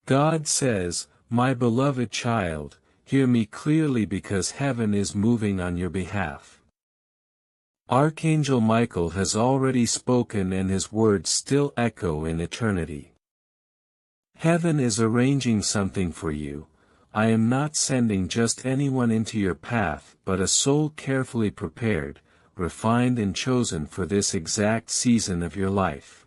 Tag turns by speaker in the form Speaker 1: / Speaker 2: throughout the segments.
Speaker 1: God says, "My beloved child, hear me clearly because heaven is moving on your behalf." Archangel Michael has already spoken and his words still echo in eternity. Heaven is arranging something for you. I am not sending just anyone into your path but a soul carefully prepared, refined and chosen for this exact season of your life.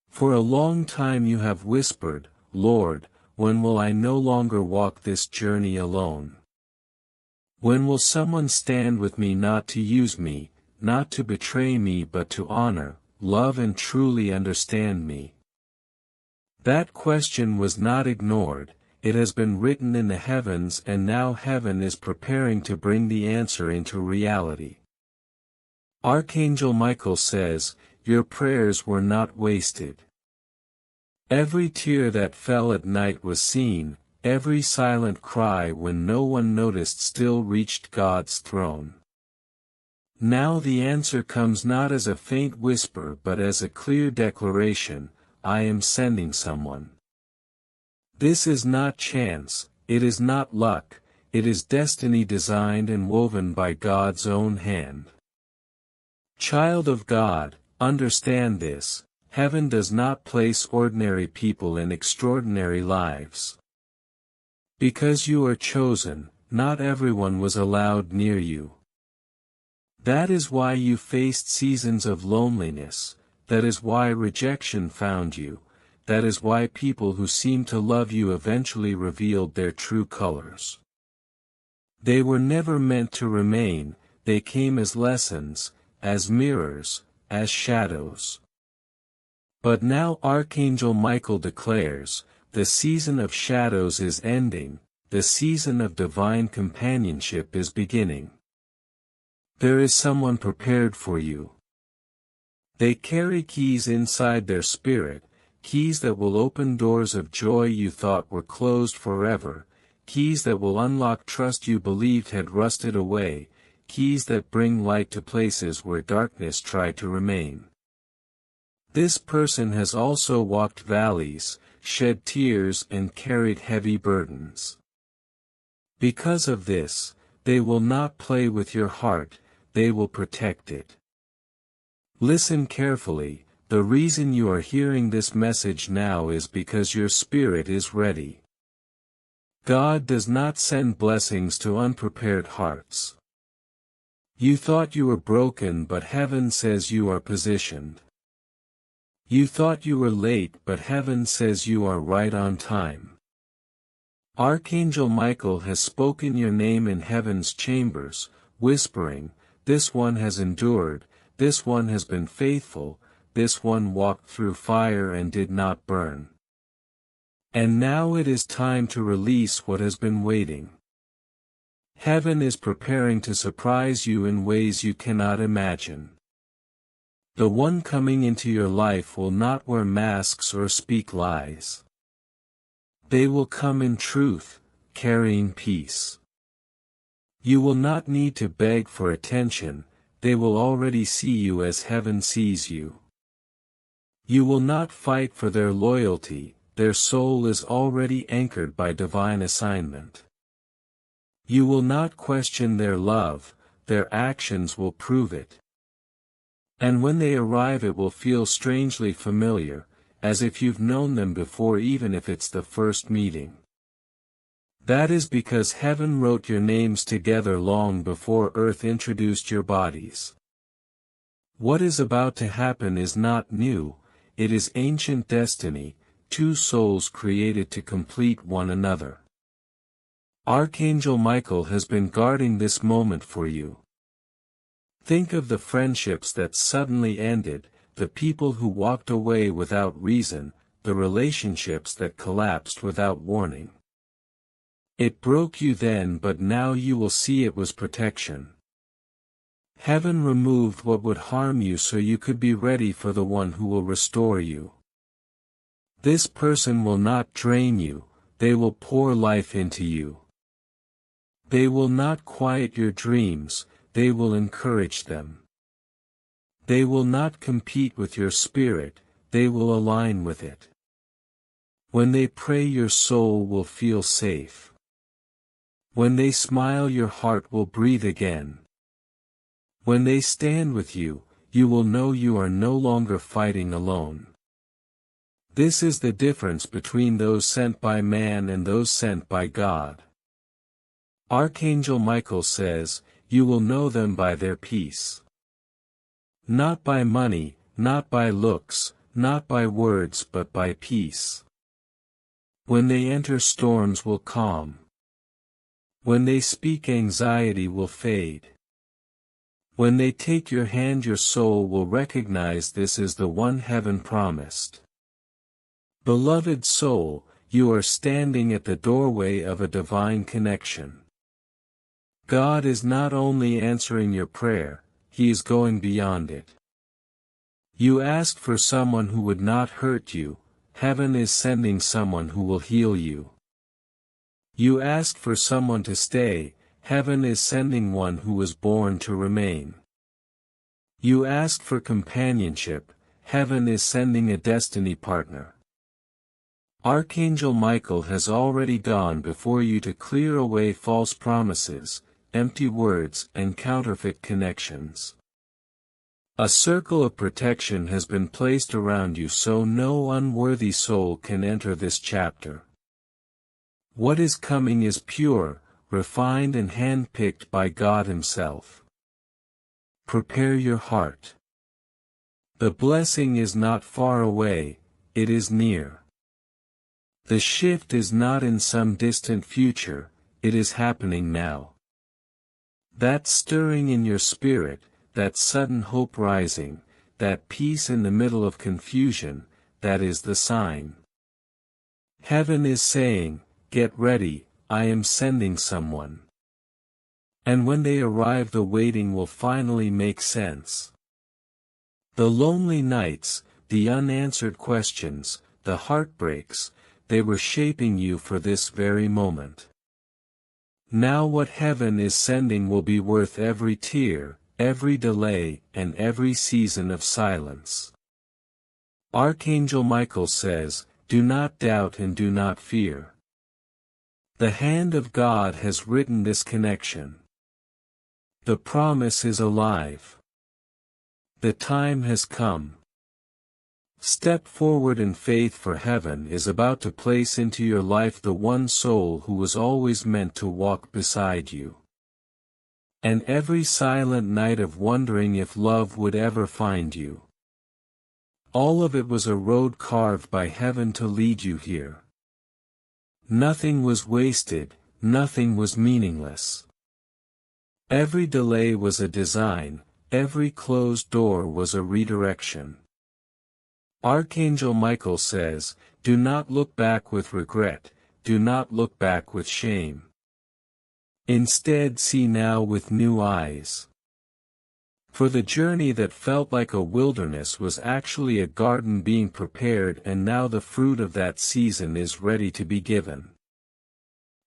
Speaker 1: For a long time you have whispered, "Lord, when will I no longer walk this journey alone? When will someone stand with me not to use me, not to betray me but to honor, love and truly understand me?" That question was not ignored, it has been written in the heavens and now heaven is preparing to bring the answer into reality. Archangel Michael says, "Your prayers were not wasted. Every tear that fell at night was seen, every silent cry when no one noticed still reached God's throne. Now the answer comes not as a faint whisper but as a clear declaration, I am sending someone." This is not chance, it is not luck, it is destiny designed and woven by God's own hand. Child of God, understand this. Heaven does not place ordinary people in extraordinary lives. Because you are chosen, not everyone was allowed near you. That is why you faced seasons of loneliness, that is why rejection found you, that is why people who seemed to love you eventually revealed their true colors. They were never meant to remain, they came as lessons, as mirrors, as shadows. But now Archangel Michael declares, the season of shadows is ending, the season of divine companionship is beginning. There is someone prepared for you. They carry keys inside their spirit, keys that will open doors of joy you thought were closed forever, keys that will unlock trust you believed had rusted away, keys that bring light to places where darkness tried to remain. This person has also walked valleys, shed tears and carried heavy burdens. Because of this, they will not play with your heart, they will protect it. Listen carefully, the reason you are hearing this message now is because your spirit is ready. God does not send blessings to unprepared hearts. You thought you were broken but heaven says you are positioned. You thought you were late but heaven says you are right on time. Archangel Michael has spoken your name in heaven's chambers, whispering, "This one has endured, this one has been faithful, this one walked through fire and did not burn. And now it is time to release what has been waiting." Heaven is preparing to surprise you in ways you cannot imagine. The one coming into your life will not wear masks or speak lies. They will come in truth, carrying peace. You will not need to beg for attention, they will already see you as heaven sees you. You will not fight for their loyalty, their soul is already anchored by divine assignment. You will not question their love, their actions will prove it. And when they arrive it will feel strangely familiar, as if you've known them before even if it's the first meeting. That is because heaven wrote your names together long before earth introduced your bodies. What is about to happen is not new, it is ancient destiny, two souls created to complete one another. Archangel Michael has been guarding this moment for you. Think of the friendships that suddenly ended, the people who walked away without reason, the relationships that collapsed without warning. It broke you then but now you will see it was protection. Heaven removed what would harm you so you could be ready for the one who will restore you. This person will not drain you, they will pour life into you. They will not quiet your dreams, they will encourage them. They will not compete with your spirit, they will align with it. When they pray your soul will feel safe. When they smile your heart will breathe again. When they stand with you, you will know you are no longer fighting alone. This is the difference between those sent by man and those sent by God. Archangel Michael says, you will know them by their peace. Not by money, not by looks, not by words but by peace. When they enter storms will calm. When they speak anxiety will fade. When they take your hand your soul will recognize this is the one heaven promised. Beloved soul, you are standing at the doorway of a divine connection. God is not only answering your prayer, He is going beyond it. You asked for someone who would not hurt you, heaven is sending someone who will heal you. You asked for someone to stay, heaven is sending one who was born to remain. You asked for companionship, heaven is sending a destiny partner. Archangel Michael has already gone before you to clear away false promises, empty words and counterfeit connections. A circle of protection has been placed around you so no unworthy soul can enter this chapter. What is coming is pure, refined and hand-picked by God Himself. Prepare your heart. The blessing is not far away, it is near. The shift is not in some distant future, it is happening now. That stirring in your spirit, that sudden hope rising, that peace in the middle of confusion, that is the sign. Heaven is saying, get ready, I am sending someone. And when they arrive the waiting will finally make sense. The lonely nights, the unanswered questions, the heartbreaks, they were shaping you for this very moment. Now what heaven is sending will be worth every tear, every delay, and every season of silence. Archangel Michael says, do not doubt and do not fear. The hand of God has written this connection. The promise is alive. The time has come. Step forward in faith, for heaven is about to place into your life the one soul who was always meant to walk beside you. And every silent night of wondering if love would ever find you. All of it was a road carved by heaven to lead you here. Nothing was wasted, nothing was meaningless. Every delay was a design, every closed door was a redirection. Archangel Michael says, do not look back with regret, do not look back with shame. Instead see now with new eyes. For the journey that felt like a wilderness was actually a garden being prepared, and now the fruit of that season is ready to be given.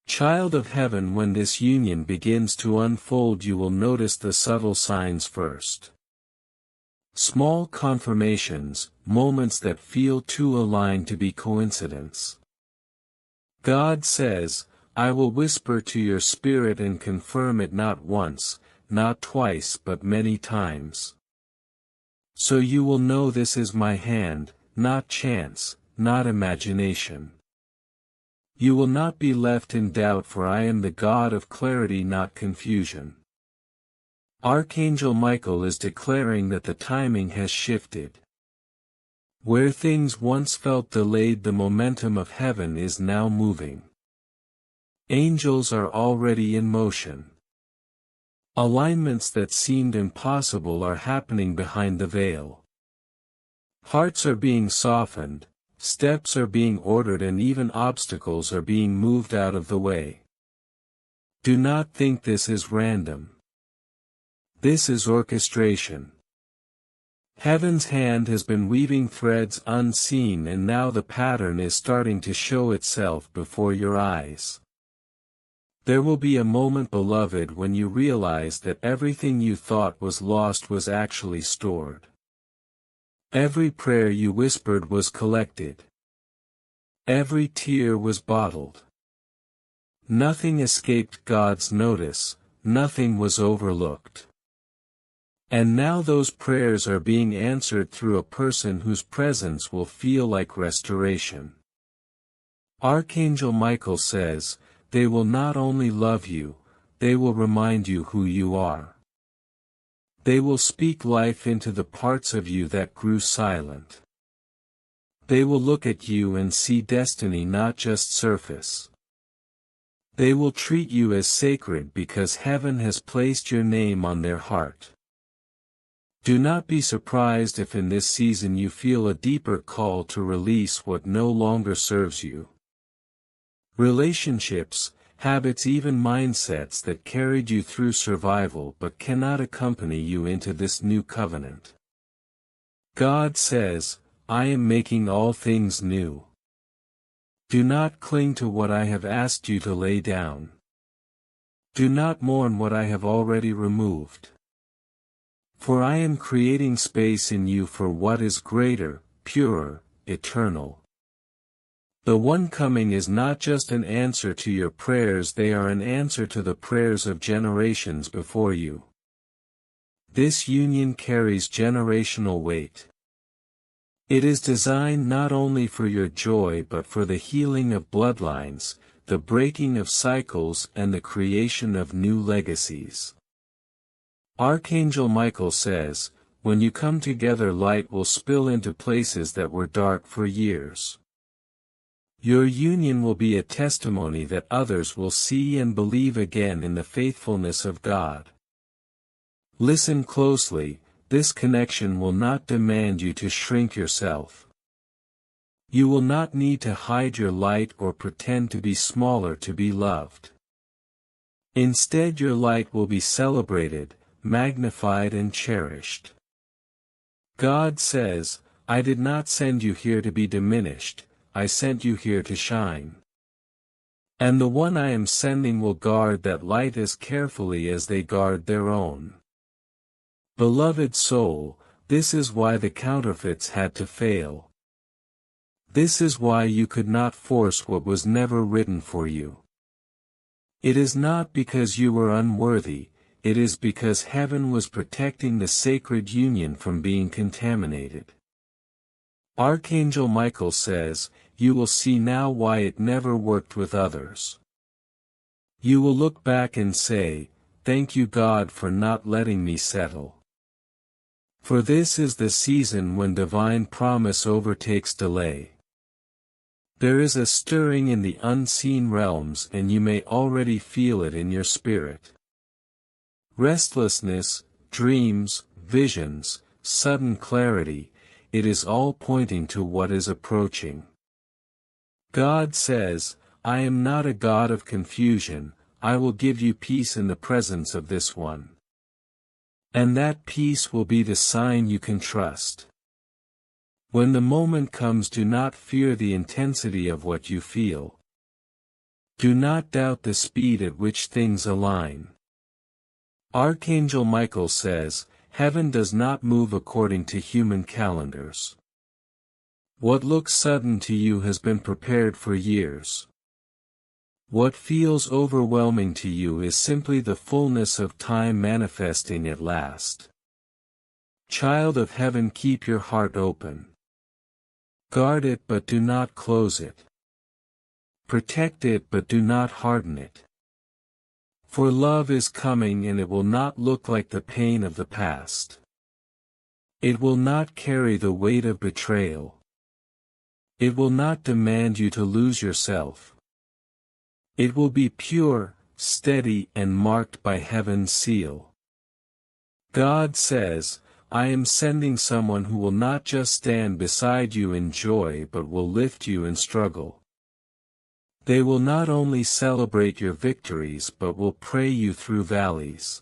Speaker 1: Child of heaven, when this union begins to unfold you will notice the subtle signs first. Small confirmations, moments that feel too aligned to be coincidence. God says, I will whisper to your spirit and confirm it not once, not twice but many times. So you will know this is my hand, not chance, not imagination. You will not be left in doubt, for I am the God of clarity, not confusion. Archangel Michael is declaring that the timing has shifted. Where things once felt delayed, the momentum of heaven is now moving. Angels are already in motion. Alignments that seemed impossible are happening behind the veil. Hearts are being softened, steps are being ordered, and even obstacles are being moved out of the way. Do not think this is random. This is orchestration. Heaven's hand has been weaving threads unseen, and now the pattern is starting to show itself before your eyes. There will be a moment, beloved, when you realize that everything you thought was lost was actually stored. Every prayer you whispered was collected. Every tear was bottled. Nothing escaped God's notice, nothing was overlooked. And now those prayers are being answered through a person whose presence will feel like restoration. Archangel Michael says, they will not only love you, they will remind you who you are. They will speak life into the parts of you that grew silent. They will look at you and see destiny, not just surface. They will treat you as sacred because heaven has placed your name on their heart. Do not be surprised if in this season you feel a deeper call to release what no longer serves you. Relationships, habits, even mindsets that carried you through survival but cannot accompany you into this new covenant. God says, I am making all things new. Do not cling to what I have asked you to lay down. Do not mourn what I have already removed. For I am creating space in you for what is greater, purer, eternal. The one coming is not just an answer to your prayers, they are an answer to the prayers of generations before you. This union carries generational weight. It is designed not only for your joy but for the healing of bloodlines, the breaking of cycles, and the creation of new legacies. Archangel Michael says, when you come together, light will spill into places that were dark for years. Your union will be a testimony that others will see and believe again in the faithfulness of God. Listen closely, this connection will not demand you to shrink yourself. You will not need to hide your light or pretend to be smaller to be loved. Instead, your light will be celebrated, magnified, and cherished. God says, I did not send you here to be diminished, I sent you here to shine. And the one I am sending will guard that light as carefully as they guard their own. Beloved soul, this is why the counterfeits had to fail. This is why you could not force what was never written for you. It is not because you were unworthy, it is because heaven was protecting the sacred union from being contaminated. Archangel Michael says, you will see now why it never worked with others. You will look back and say, thank you God for not letting me settle. For this is the season when divine promise overtakes delay. There is a stirring in the unseen realms, and you may already feel it in your spirit. Restlessness, dreams, visions, sudden clarity, it is all pointing to what is approaching. God says, I am not a God of confusion, I will give you peace in the presence of this one. And that peace will be the sign you can trust. When the moment comes, do not fear the intensity of what you feel. Do not doubt the speed at which things align. Archangel Michael says, heaven does not move according to human calendars. What looks sudden to you has been prepared for years. What feels overwhelming to you is simply the fullness of time manifesting at last. Child of heaven, keep your heart open. Guard it but do not close it. Protect it but do not harden it. For love is coming, and it will not look like the pain of the past. It will not carry the weight of betrayal. It will not demand you to lose yourself. It will be pure, steady, and marked by heaven's seal. God says, I am sending someone who will not just stand beside you in joy but will lift you in struggle. They will not only celebrate your victories but will pray you through valleys.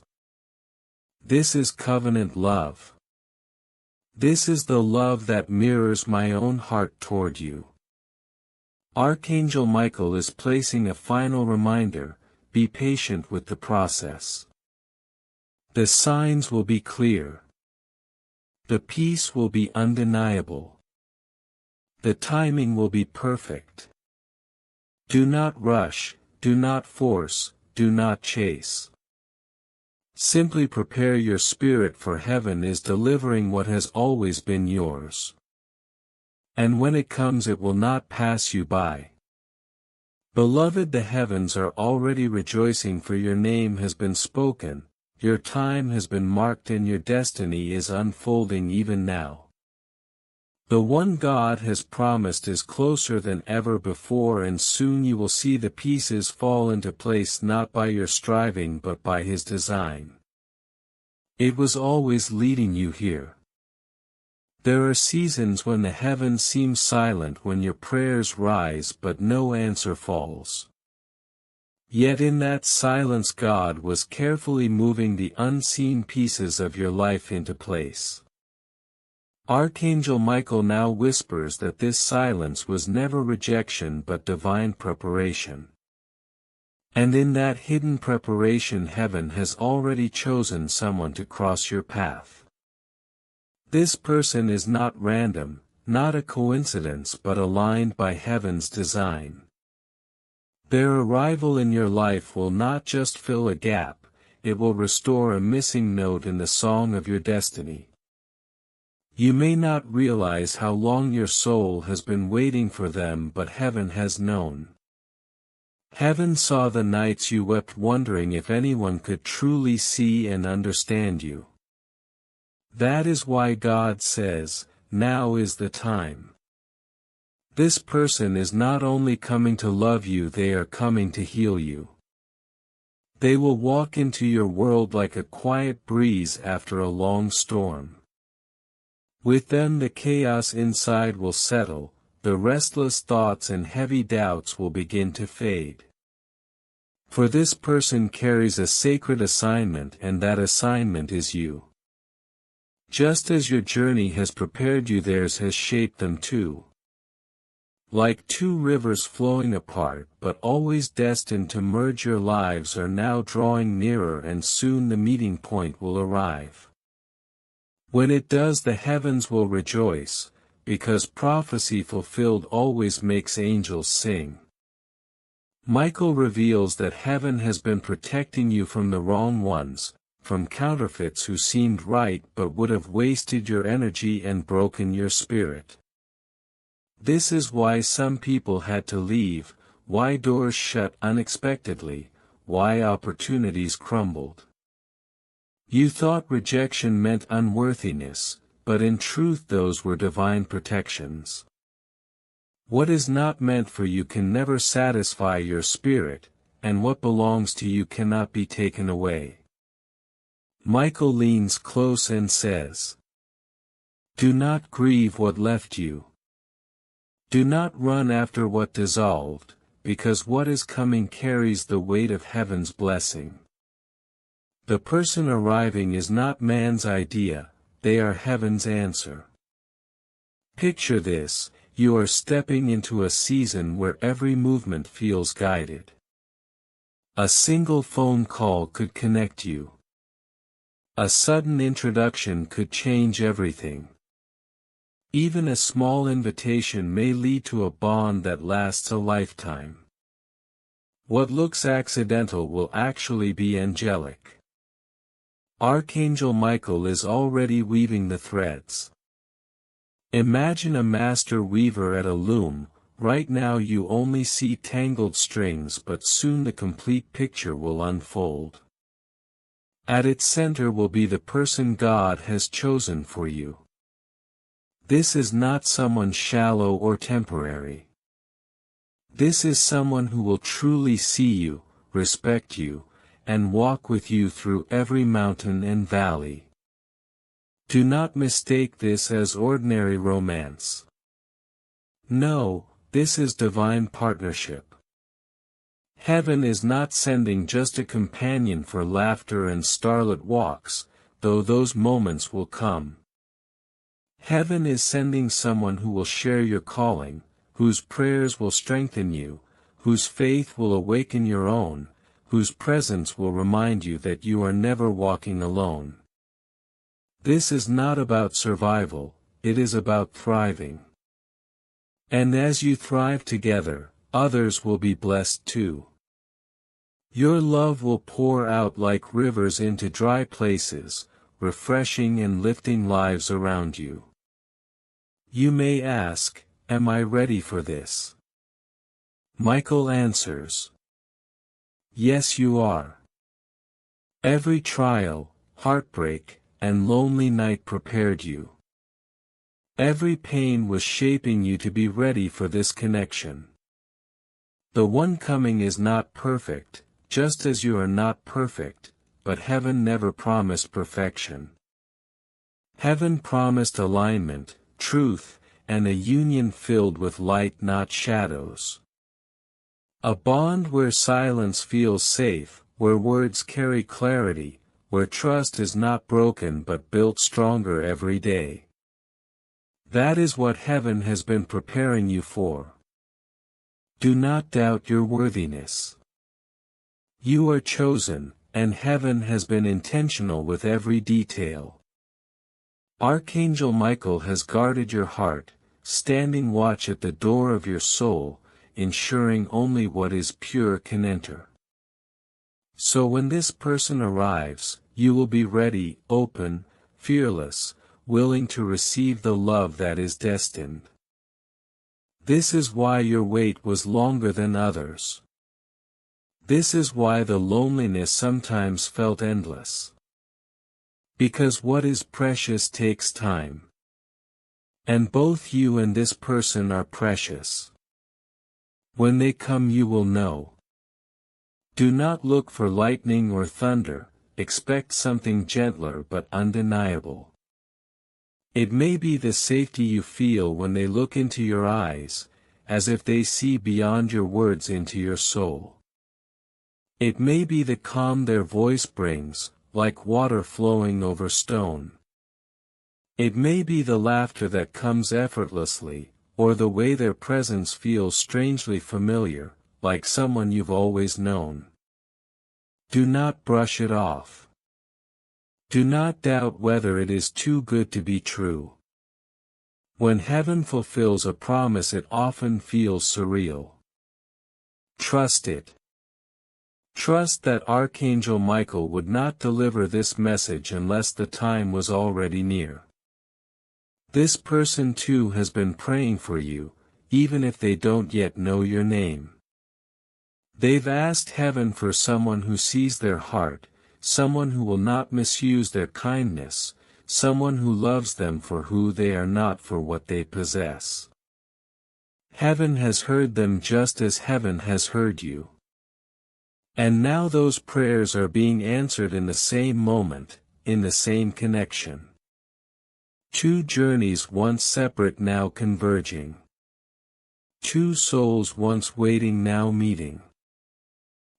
Speaker 1: This is covenant love. This is the love that mirrors my own heart toward you. Archangel Michael is placing a final reminder, be patient with the process. The signs will be clear. The peace will be undeniable. The timing will be perfect. Do not rush, do not force, do not chase. Simply prepare your spirit, for heaven is delivering what has always been yours. And when it comes, it will not pass you by. Beloved, the heavens are already rejoicing, for your name has been spoken, your time has been marked, and your destiny is unfolding even now. The one God has promised is closer than ever before, and soon you will see the pieces fall into place, not by your striving but by His design. It was always leading you here. There are seasons when the heavens seem silent, when your prayers rise but no answer falls. Yet in that silence God was carefully moving the unseen pieces of your life into place. Archangel Michael now whispers that this silence was never rejection but divine preparation. And in that hidden preparation, heaven has already chosen someone to cross your path. This person is not random, not a coincidence, but aligned by heaven's design. Their arrival in your life will not just fill a gap, it will restore a missing note in the song of your destiny. You may not realize how long your soul has been waiting for them, but heaven has known. Heaven saw the nights you wept, wondering if anyone could truly see and understand you. That is why God says, now is the time. This person is not only coming to love you, they are coming to heal you. They will walk into your world like a quiet breeze after a long storm. With them the chaos inside will settle, the restless thoughts and heavy doubts will begin to fade. For this person carries a sacred assignment, and that assignment is you. Just as your journey has prepared you, theirs has shaped them too. Like two rivers flowing apart but always destined to merge, your lives are now drawing nearer, and soon the meeting point will arrive. When it does, the heavens will rejoice, because prophecy fulfilled always makes angels sing. Michael reveals that heaven has been protecting you from the wrong ones, from counterfeits who seemed right but would have wasted your energy and broken your spirit. This is why some people had to leave, why doors shut unexpectedly, why opportunities crumbled. You thought rejection meant unworthiness, but in truth those were divine protections. What is not meant for you can never satisfy your spirit, and what belongs to you cannot be taken away. Michael leans close and says, do not grieve what left you. Do not run after what dissolved, because what is coming carries the weight of heaven's blessing. The person arriving is not man's idea, they are heaven's answer. Picture this, you are stepping into a season where every movement feels guided. A single phone call could connect you. A sudden introduction could change everything. Even a small invitation may lead to a bond that lasts a lifetime. What looks accidental will actually be angelic. Archangel Michael is already weaving the threads. Imagine a master weaver at a loom. Right now you only see tangled strings, but soon the complete picture will unfold. At its center will be the person God has chosen for you. This is not someone shallow or temporary. This is someone who will truly see you, respect you, and walk with you through every mountain and valley. Do not mistake this as ordinary romance. No, this is divine partnership. Heaven is not sending just a companion for laughter and starlit walks, though those moments will come. Heaven is sending someone who will share your calling, whose prayers will strengthen you, whose faith will awaken your own, whose presence will remind you that you are never walking alone. This is not about survival, it is about thriving. And as you thrive together, others will be blessed too. Your love will pour out like rivers into dry places, refreshing and lifting lives around you. You may ask, am I ready for this? Michael answers, yes, you are. Every trial, heartbreak, and lonely night prepared you. Every pain was shaping you to be ready for this connection. The one coming is not perfect, just as you are not perfect, but heaven never promised perfection. Heaven promised alignment, truth, and a union filled with light, not shadows. A bond where silence feels safe, where words carry clarity, where trust is not broken but built stronger every day. That is what heaven has been preparing you for. Do not doubt your worthiness. You are chosen, and heaven has been intentional with every detail. Archangel Michael has guarded your heart, standing watch at the door of your soul, ensuring only what is pure can enter. So when this person arrives, you will be ready, open, fearless, willing to receive the love that is destined. This is why your wait was longer than others. This is why the loneliness sometimes felt endless. Because what is precious takes time. And both you and this person are precious. When they come you will know. Do not look for lightning or thunder, expect something gentler but undeniable. It may be the safety you feel when they look into your eyes, as if they see beyond your words into your soul. It may be the calm their voice brings, like water flowing over stone. It may be the laughter that comes effortlessly, or the way their presence feels strangely familiar, like someone you've always known. Do not brush it off. Do not doubt whether it is too good to be true. When heaven fulfills a promise it often feels surreal. Trust it. Trust that Archangel Michael would not deliver this message unless the time was already near. This person too has been praying for you, even if they don't yet know your name. They've asked heaven for someone who sees their heart, someone who will not misuse their kindness, someone who loves them for who they are not for what they possess. Heaven has heard them just as heaven has heard you. And now those prayers are being answered in the same moment, in the same connection. Two journeys once separate now converging. Two souls once waiting now meeting.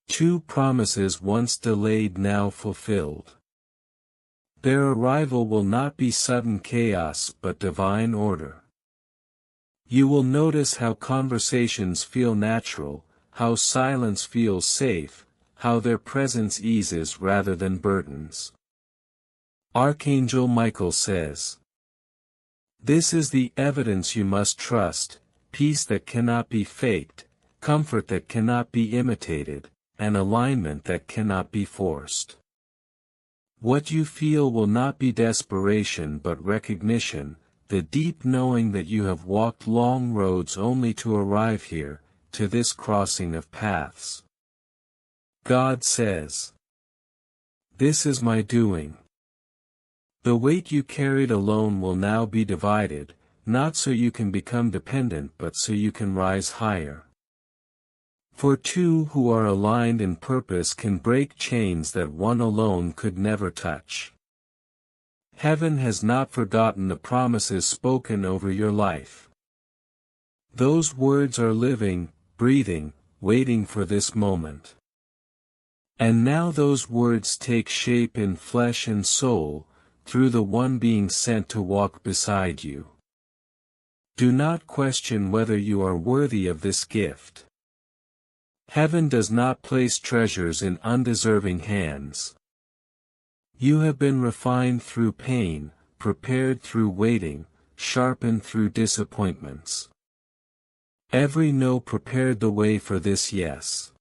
Speaker 1: Two promises once delayed now fulfilled. Their arrival will not be sudden chaos but divine order. You will notice how conversations feel natural, how silence feels safe, how their presence eases rather than burdens. Archangel Michael says, this is the evidence you must trust, peace that cannot be faked, comfort that cannot be imitated, and alignment that cannot be forced. What you feel will not be desperation but recognition, the deep knowing that you have walked long roads only to arrive here, to this crossing of paths. God says, this is my doing. The weight you carried alone will now be divided, not so you can become dependent but so you can rise higher. For two who are aligned in purpose can break chains that one alone could never touch. Heaven has not forgotten the promises spoken over your life. Those words are living, breathing, waiting for this moment. And now those words take shape in flesh and soul, through the one being sent to walk beside you. Do not question whether you are worthy of this gift. Heaven does not place treasures in undeserving hands. You have been refined through pain, prepared through waiting, sharpened through disappointments. Every no prepared the way for this yes.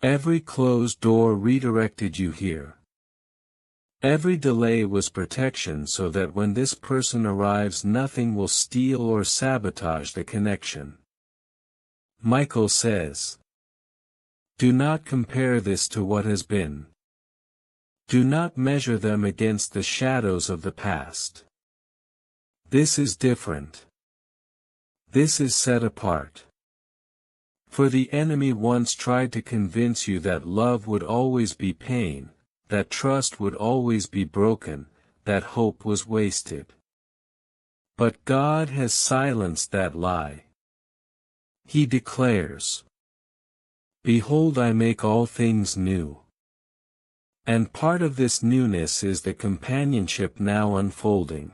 Speaker 1: Every closed door redirected you here. Every delay was protection so that when this person arrives nothing will steal or sabotage the connection. Michael says, do not compare this to what has been. Do not measure them against the shadows of the past. This is different. This is set apart. For the enemy once tried to convince you that love would always be pain, that trust would always be broken, that hope was wasted. But God has silenced that lie. He declares, behold, I make all things new. And part of this newness is the companionship now unfolding.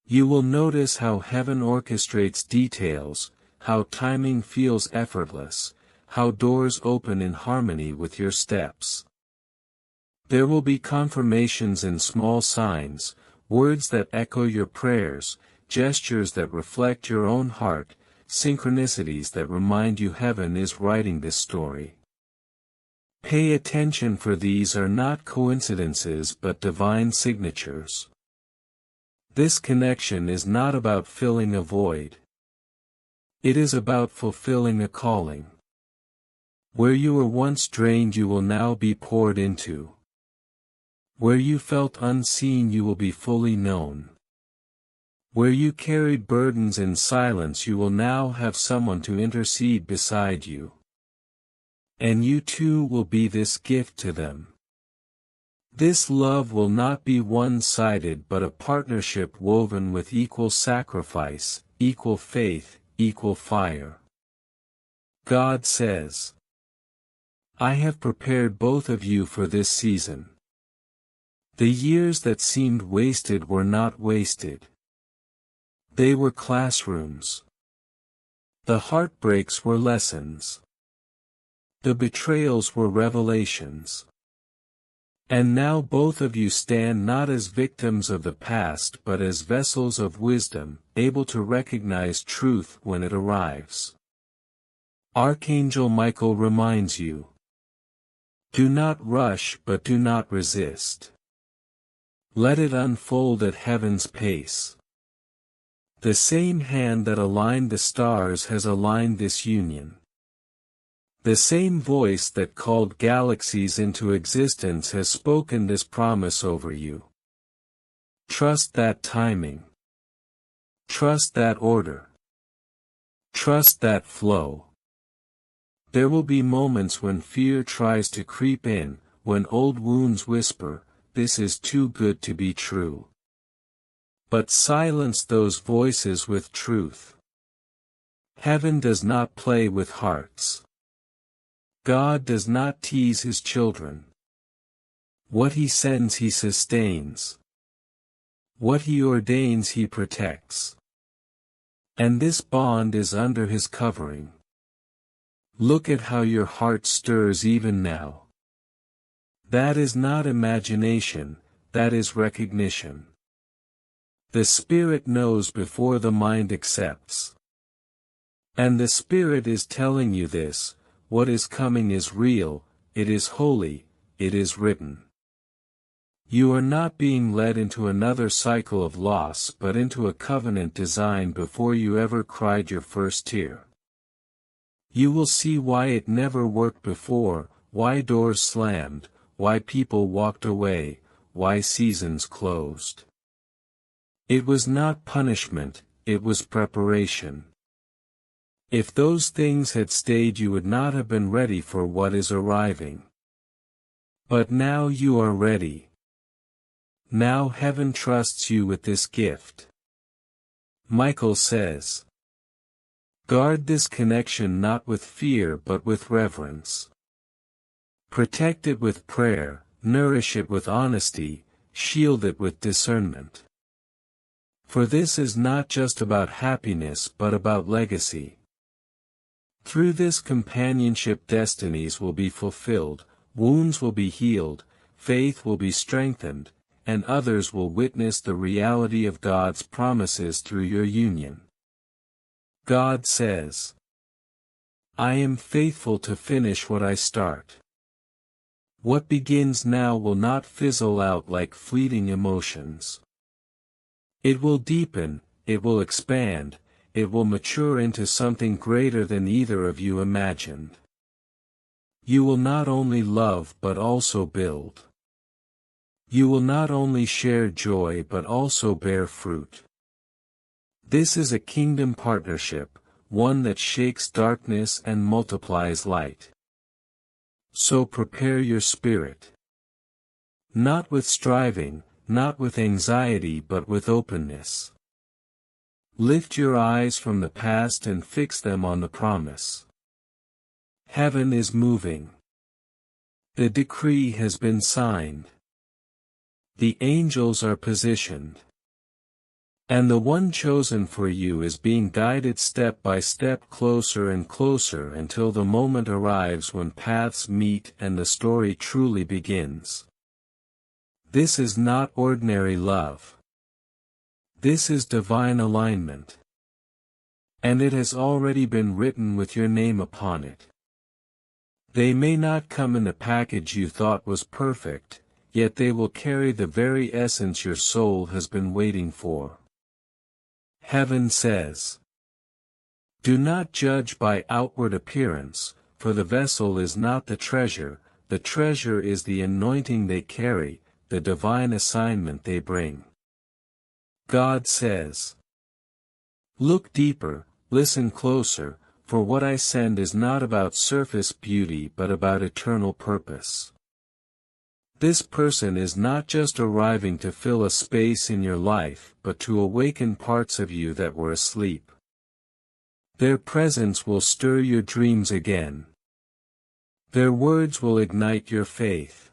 Speaker 1: You will notice how heaven orchestrates details, how timing feels effortless, how doors open in harmony with your steps. There will be confirmations in small signs, words that echo your prayers, gestures that reflect your own heart, synchronicities that remind you heaven is writing this story. Pay attention, for these are not coincidences but divine signatures. This connection is not about filling a void. It is about fulfilling a calling. Where you were once drained you will now be poured into. Where you felt unseen you will be fully known. Where you carried burdens in silence you will now have someone to intercede beside you. And you too will be this gift to them. This love will not be one-sided but a partnership woven with equal sacrifice, equal faith, equal fire. God says, I have prepared both of you for this season. The years that seemed wasted were not wasted. They were classrooms. The heartbreaks were lessons. The betrayals were revelations. And now both of you stand not as victims of the past but as vessels of wisdom, able to recognize truth when it arrives. Archangel Michael reminds you. Do not rush but do not resist. Let it unfold at heaven's pace. The same hand that aligned the stars has aligned this union. The same voice that called galaxies into existence has spoken this promise over you. Trust that timing. Trust that order. Trust that flow. There will be moments when fear tries to creep in, when old wounds whisper, this is too good to be true. But silence those voices with truth. Heaven does not play with hearts. God does not tease his children. What he sends he sustains. What he ordains he protects. And this bond is under his covering. Look at how your heart stirs even now. That is not imagination, that is recognition. The Spirit knows before the mind accepts. And the Spirit is telling you this, what is coming is real, it is holy, it is written. You are not being led into another cycle of loss but into a covenant designed before you ever cried your first tear. You will see why it never worked before, why doors slammed, why people walked away, why seasons closed. It was not punishment, it was preparation. If those things had stayed you would not have been ready for what is arriving. But now you are ready. Now heaven trusts you with this gift. Michael says, guard this connection not with fear but with reverence. Protect it with prayer, nourish it with honesty, shield it with discernment. For this is not just about happiness but about legacy. Through this companionship destinies will be fulfilled, wounds will be healed, faith will be strengthened, and others will witness the reality of God's promises through your union. God says, I am faithful to finish what I start. What begins now will not fizzle out like fleeting emotions. It will deepen, it will expand, it will mature into something greater than either of you imagined. You will not only love but also build. You will not only share joy but also bear fruit. This is a kingdom partnership, one that shakes darkness and multiplies light. So prepare your spirit. Not with striving, not with anxiety but with openness. Lift your eyes from the past and fix them on the promise. Heaven is moving. The decree has been signed. The angels are positioned. And the one chosen for you is being guided step by step closer and closer until the moment arrives when paths meet and the story truly begins. This is not ordinary love. This is divine alignment. And it has already been written with your name upon it. They may not come in the package you thought was perfect, yet they will carry the very essence your soul has been waiting for. Heaven says, do not judge by outward appearance, for the vessel is not the treasure is the anointing they carry, the divine assignment they bring. God says, look deeper, listen closer, for what I send is not about surface beauty but about eternal purpose. This person is not just arriving to fill a space in your life but to awaken parts of you that were asleep. Their presence will stir your dreams again. Their words will ignite your faith.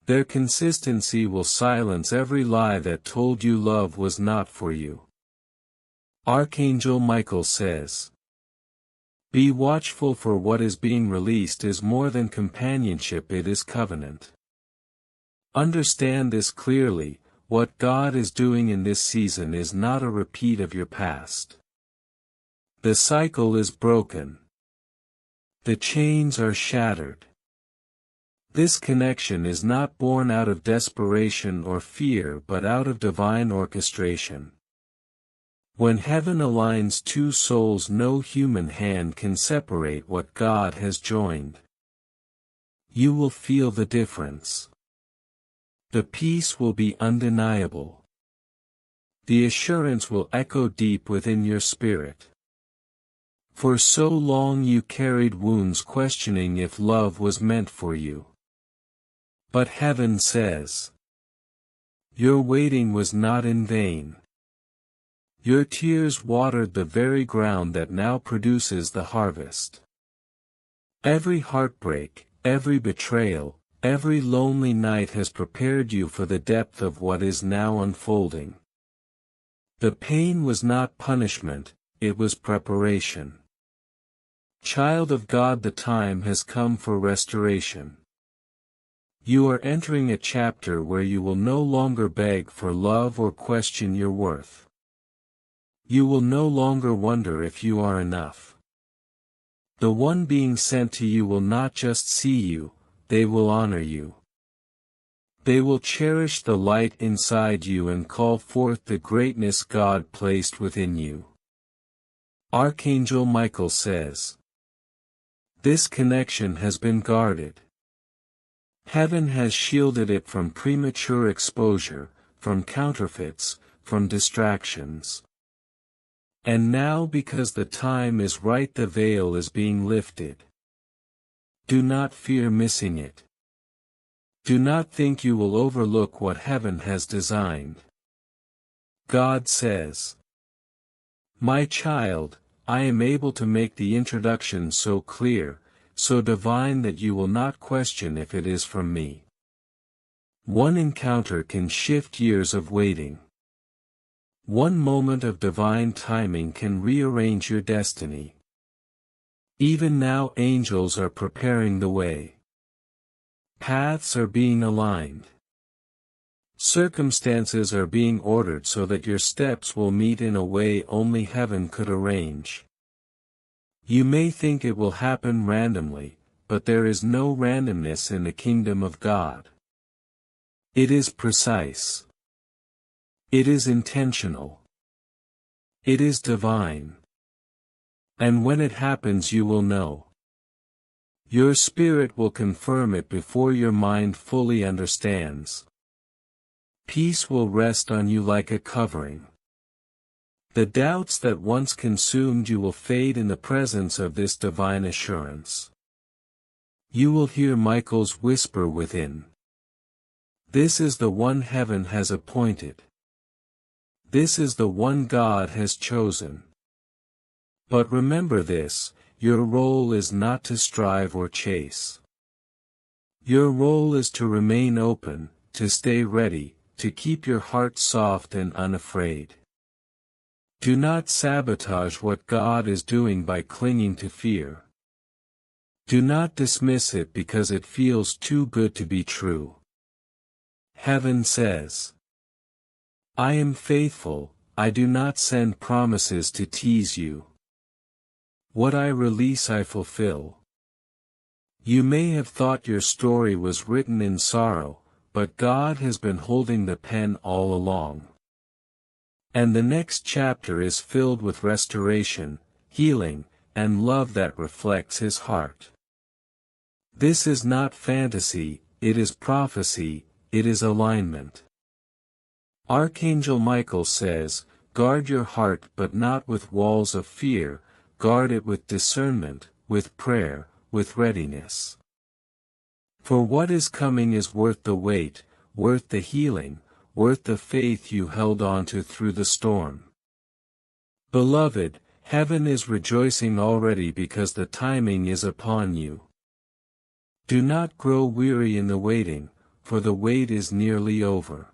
Speaker 1: Their consistency will silence every lie that told you love was not for you. Archangel Michael says, be watchful, for what is being released is more than companionship, it is covenant. Understand this clearly, what God is doing in this season is not a repeat of your past. The cycle is broken. The chains are shattered. This connection is not born out of desperation or fear but out of divine orchestration. When heaven aligns two souls, no human hand can separate what God has joined. You will feel the difference. The peace will be undeniable. The assurance will echo deep within your spirit. For so long you carried wounds questioning if love was meant for you. But heaven says, your waiting was not in vain. Your tears watered the very ground that now produces the harvest. Every heartbreak, every betrayal, every lonely night has prepared you for the depth of what is now unfolding. The pain was not punishment, it was preparation. Child of God, the time has come for restoration. You are entering a chapter where you will no longer beg for love or question your worth. You will no longer wonder if you are enough. The one being sent to you will not just see you, they will honor you. They will cherish the light inside you and call forth the greatness God placed within you. Archangel Michael says, this connection has been guarded. Heaven has shielded it from premature exposure, from counterfeits, from distractions. And now, because the time is right, the veil is being lifted. Do not fear missing it. Do not think you will overlook what heaven has designed. God says, my child, I am able to make the introduction so clear, so divine that you will not question if it is from me. One encounter can shift years of waiting. One moment of divine timing can rearrange your destiny. Even now angels are preparing the way. Paths are being aligned. Circumstances are being ordered so that your steps will meet in a way only heaven could arrange. You may think it will happen randomly, but there is no randomness in the kingdom of God. It is precise. It is intentional. It is divine. And when it happens you will know. Your spirit will confirm it before your mind fully understands. Peace will rest on you like a covering. The doubts that once consumed you will fade in the presence of this divine assurance. You will hear Michael's whisper within. This is the one heaven has appointed. This is the one God has chosen. But remember this, your role is not to strive or chase. Your role is to remain open, to stay ready, to keep your heart soft and unafraid. Do not sabotage what God is doing by clinging to fear. Do not dismiss it because it feels too good to be true. Heaven says, I am faithful, I do not send promises to tease you. What I release I fulfill. You may have thought your story was written in sorrow, but God has been holding the pen all along. And the next chapter is filled with restoration, healing, and love that reflects His heart. This is not fantasy, it is prophecy, it is alignment. Archangel Michael says, guard your heart but not with walls of fear, guard it with discernment, with prayer, with readiness. For what is coming is worth the wait, worth the healing, worth the faith you held on to through the storm. Beloved, heaven is rejoicing already because the timing is upon you. Do not grow weary in the waiting, for the wait is nearly over.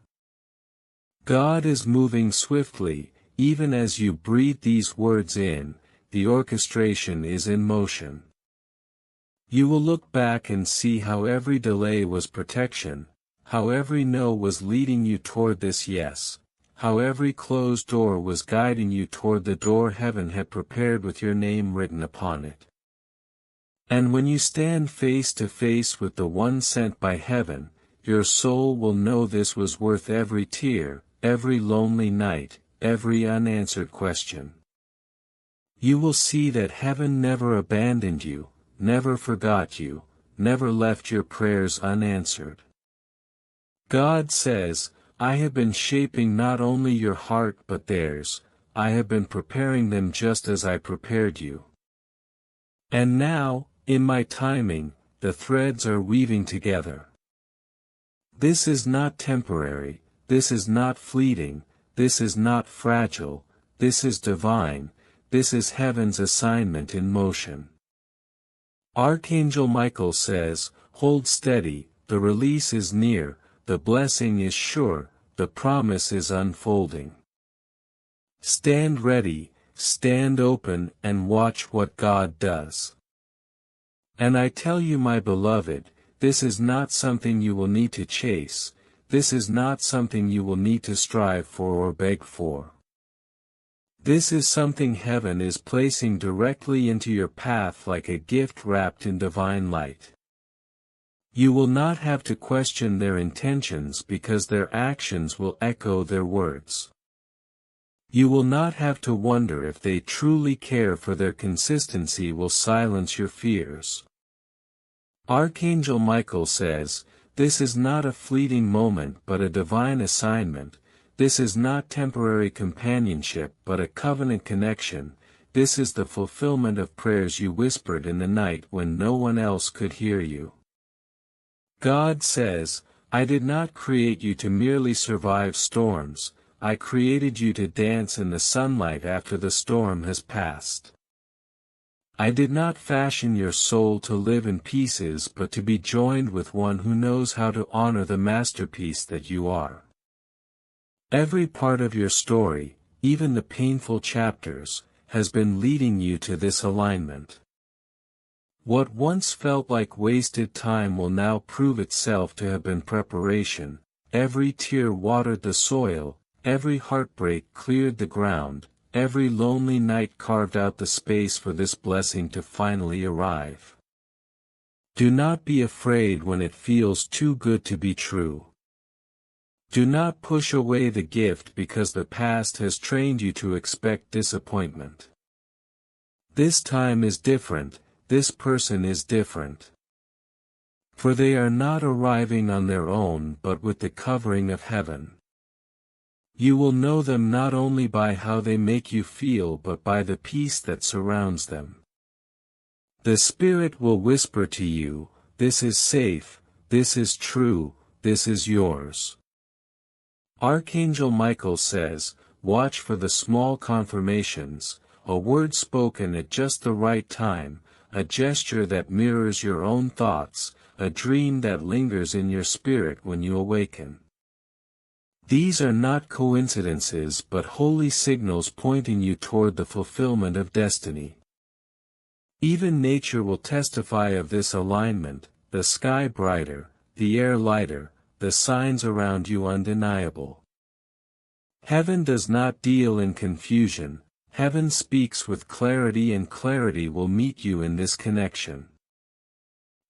Speaker 1: God is moving swiftly, even as you breathe these words in, the orchestration is in motion. You will look back and see how every delay was protection, how every no was leading you toward this yes, how every closed door was guiding you toward the door heaven had prepared with your name written upon it. And when you stand face to face with the one sent by heaven, your soul will know this was worth every tear, every lonely night, every unanswered question. You will see that heaven never abandoned you, never forgot you, never left your prayers unanswered. God says, I have been shaping not only your heart but theirs, I have been preparing them just as I prepared you. And now, in my timing, the threads are weaving together. This is not temporary, this is not fleeting, this is not fragile, this is divine, this is heaven's assignment in motion. Archangel Michael says, hold steady, the release is near, the blessing is sure, the promise is unfolding. Stand ready, stand open and watch what God does. And I tell you my beloved, this is not something you will need to chase, this is not something you will need to strive for or beg for. This is something heaven is placing directly into your path like a gift wrapped in divine light. You will not have to question their intentions because their actions will echo their words. You will not have to wonder if they truly care, for their consistency will silence your fears. Archangel Michael says, this is not a fleeting moment but a divine assignment, this is not temporary companionship but a covenant connection, this is the fulfillment of prayers you whispered in the night when no one else could hear you. God says, I did not create you to merely survive storms, I created you to dance in the sunlight after the storm has passed. I did not fashion your soul to live in pieces but to be joined with one who knows how to honor the masterpiece that you are. Every part of your story, even the painful chapters, has been leading you to this alignment. What once felt like wasted time will now prove itself to have been preparation, every tear watered the soil, every heartbreak cleared the ground, every lonely night carved out the space for this blessing to finally arrive. Do not be afraid when it feels too good to be true. Do not push away the gift because the past has trained you to expect disappointment. This time is different, this person is different. For they are not arriving on their own but with the covering of heaven. You will know them not only by how they make you feel but by the peace that surrounds them. The Spirit will whisper to you, "This is safe, this is true, this is yours." Archangel Michael says, watch for the small confirmations, a word spoken at just the right time, a gesture that mirrors your own thoughts, a dream that lingers in your spirit when you awaken. These are not coincidences but holy signals pointing you toward the fulfillment of destiny. Even nature will testify of this alignment, the sky brighter, the air lighter, the signs around you undeniable. Heaven does not deal in confusion, heaven speaks with clarity, and clarity will meet you in this connection.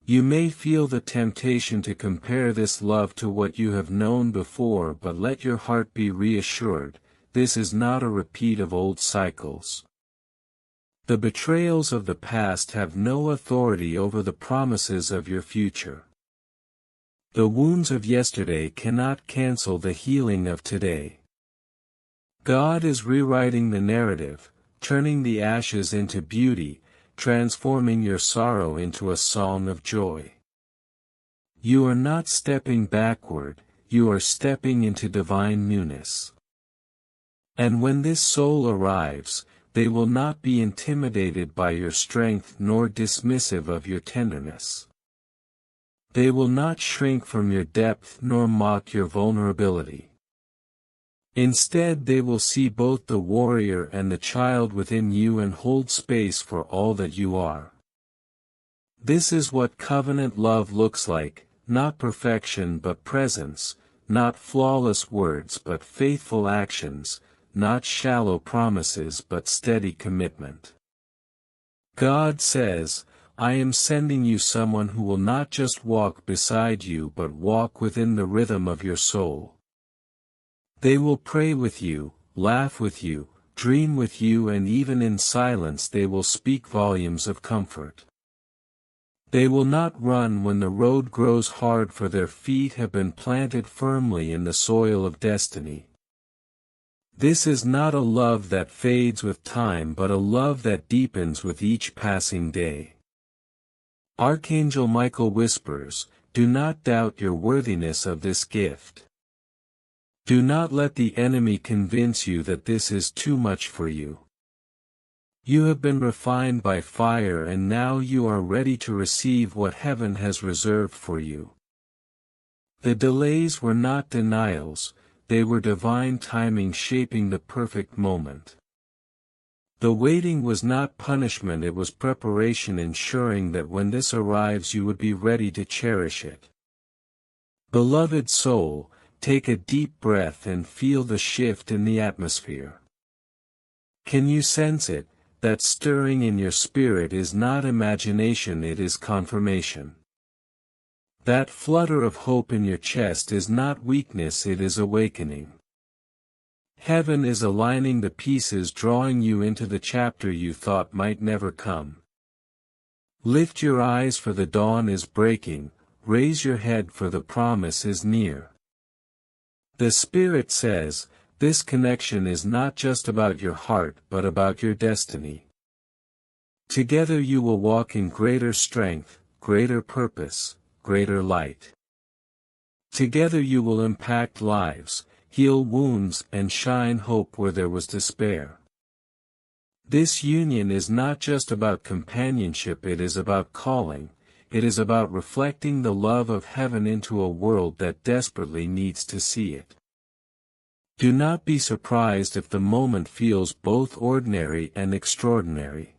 Speaker 1: You may feel the temptation to compare this love to what you have known before, but let your heart be reassured, this is not a repeat of old cycles. The betrayals of the past have no authority over the promises of your future. The wounds of yesterday cannot cancel the healing of today. God is rewriting the narrative, turning the ashes into beauty, transforming your sorrow into a song of joy. You are not stepping backward, you are stepping into divine newness. And when this soul arrives, they will not be intimidated by your strength nor dismissive of your tenderness. They will not shrink from your depth nor mock your vulnerability. Instead, they will see both the warrior and the child within you and hold space for all that you are. This is what covenant love looks like, not perfection but presence, not flawless words but faithful actions, not shallow promises but steady commitment. God says, I am sending you someone who will not just walk beside you but walk within the rhythm of your soul. They will pray with you, laugh with you, dream with you, and even in silence they will speak volumes of comfort. They will not run when the road grows hard, for their feet have been planted firmly in the soil of destiny. This is not a love that fades with time but a love that deepens with each passing day. Archangel Michael whispers, do not doubt your worthiness of this gift. Do not let the enemy convince you that this is too much for you. You have been refined by fire and now you are ready to receive what heaven has reserved for you. The delays were not denials, they were divine timing shaping the perfect moment. The waiting was not punishment, it was preparation, ensuring that when this arrives you would be ready to cherish it. Beloved soul, take a deep breath and feel the shift in the atmosphere. Can you sense it? That stirring in your spirit is not imagination, it is confirmation. That flutter of hope in your chest is not weakness, it is awakening. Heaven is aligning the pieces, drawing you into the chapter you thought might never come. Lift your eyes, for the dawn is breaking, raise your head, for the promise is near. The Spirit says, this connection is not just about your heart but about your destiny. Together you will walk in greater strength, greater purpose, greater light. Together you will impact lives, heal wounds, and shine hope where there was despair. This union is not just about companionship, it is about calling, it is about reflecting the love of heaven into a world that desperately needs to see it. Do not be surprised if the moment feels both ordinary and extraordinary.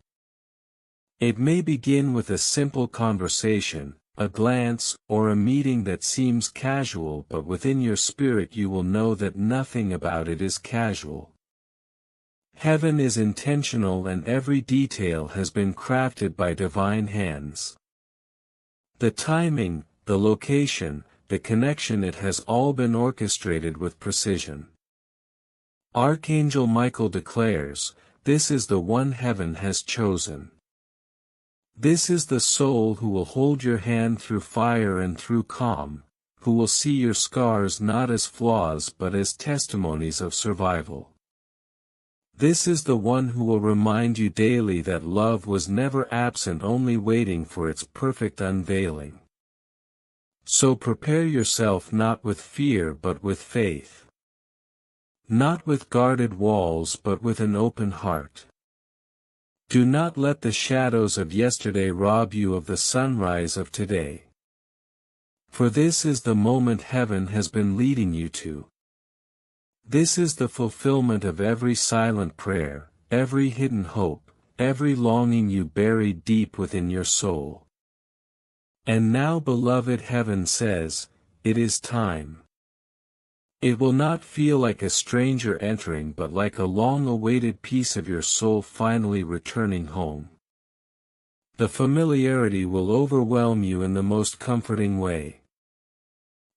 Speaker 1: It may begin with a simple conversation, a glance, or a meeting that seems casual, but within your spirit you will know that nothing about it is casual. Heaven is intentional and every detail has been crafted by divine hands. The timing, the location, the connection, it has all been orchestrated with precision. Archangel Michael declares, "This is the one heaven has chosen. This is the soul who will hold your hand through fire and through calm, who will see your scars not as flaws but as testimonies of survival. This is the one who will remind you daily that love was never absent, only waiting for its perfect unveiling. So prepare yourself not with fear but with faith. Not with guarded walls but with an open heart. Do not let the shadows of yesterday rob you of the sunrise of today. For this is the moment heaven has been leading you to. This is the fulfillment of every silent prayer, every hidden hope, every longing you buried deep within your soul. And now, beloved, heaven says, it is time. It will not feel like a stranger entering but like a long-awaited piece of your soul finally returning home. The familiarity will overwhelm you in the most comforting way.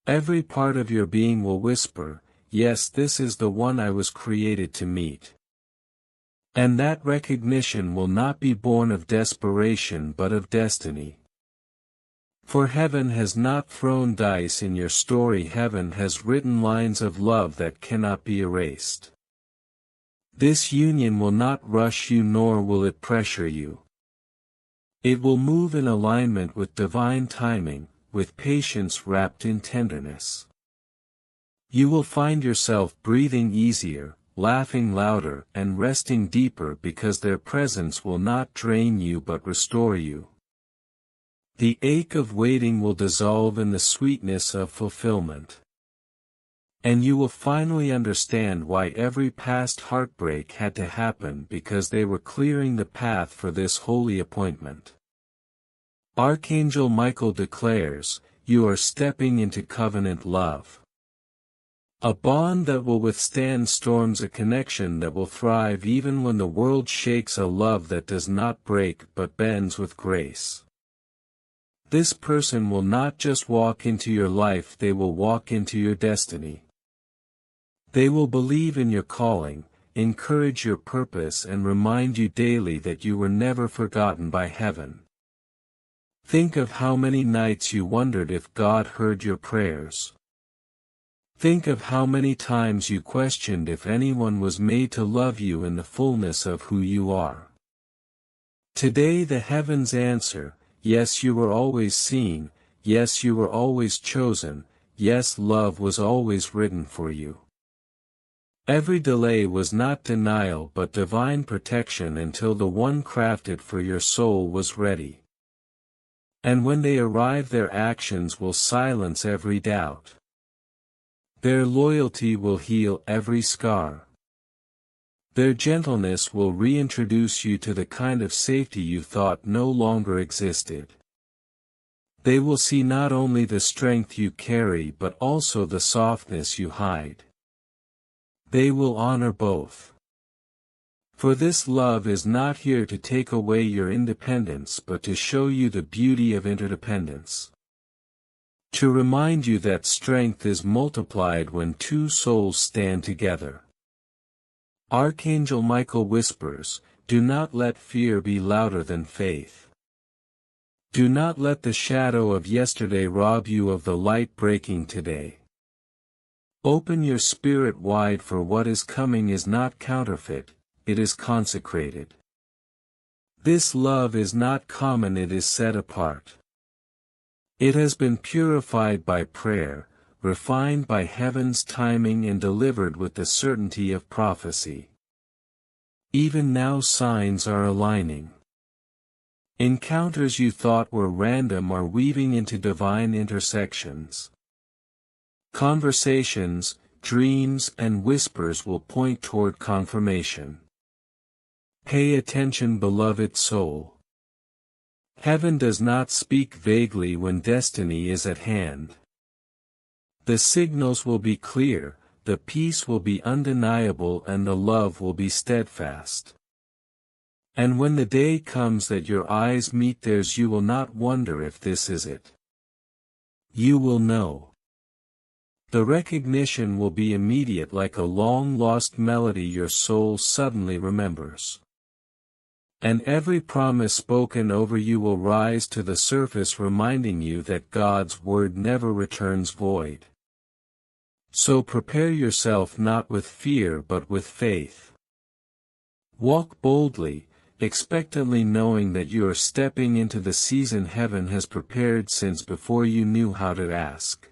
Speaker 1: Every part of your being will whisper, "Yes, this is the one I was created to meet." And that recognition will not be born of desperation but of destiny. For heaven has not thrown dice in your story, heaven has written lines of love that cannot be erased. This union will not rush you nor will it pressure you. It will move in alignment with divine timing, with patience wrapped in tenderness. You will find yourself breathing easier, laughing louder, and resting deeper because their presence will not drain you but restore you. The ache of waiting will dissolve in the sweetness of fulfillment. And you will finally understand why every past heartbreak had to happen, because they were clearing the path for this holy appointment. Archangel Michael declares, you are stepping into covenant love. A bond that will withstand storms, a connection that will thrive even when the world shakes, a love that does not break but bends with grace. This person will not just walk into your life, they will walk into your destiny. They will believe in your calling, encourage your purpose, and remind you daily that you were never forgotten by heaven. Think of how many nights you wondered if God heard your prayers. Think of how many times you questioned if anyone was made to love you in the fullness of who you are. Today the heavens answer, yes, you were always seen, yes, you were always chosen, yes, love was always written for you. Every delay was not denial but divine protection until the one crafted for your soul was ready. And when they arrive, their actions will silence every doubt. Their loyalty will heal every scar. Their gentleness will reintroduce you to the kind of safety you thought no longer existed. They will see not only the strength you carry but also the softness you hide. They will honor both. For this love is not here to take away your independence but to show you the beauty of interdependence. To remind you that strength is multiplied when two souls stand together. Archangel Michael whispers, do not let fear be louder than faith. Do not let the shadow of yesterday rob you of the light breaking today. Open your spirit wide, for what is coming is not counterfeit, it is consecrated. This love is not common, it is set apart. It has been purified by prayer, refined by heaven's timing, and delivered with the certainty of prophecy. Even now signs are aligning. Encounters you thought were random are weaving into divine intersections. Conversations, dreams, and whispers will point toward confirmation. Pay attention, beloved soul. Heaven does not speak vaguely when destiny is at hand. The signals will be clear, the peace will be undeniable, and the love will be steadfast. And when the day comes that your eyes meet theirs, you will not wonder if this is it. You will know. The recognition will be immediate, like a long-lost melody your soul suddenly remembers. And every promise spoken over you will rise to the surface, reminding you that God's word never returns void. So prepare yourself not with fear but with faith. Walk boldly, expectantly, knowing that you are stepping into the season heaven has prepared since before you knew how to ask.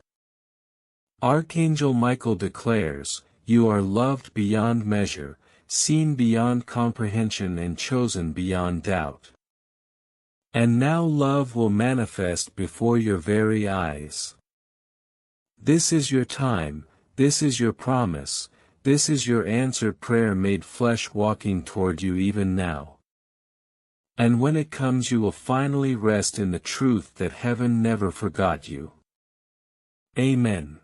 Speaker 1: Archangel Michael declares, "You are loved beyond measure, seen beyond comprehension, and chosen beyond doubt." And now love will manifest before your very eyes. This is your time, this is your promise, this is your answered prayer made flesh, walking toward you even now. And when it comes, you will finally rest in the truth that heaven never forgot you. Amen.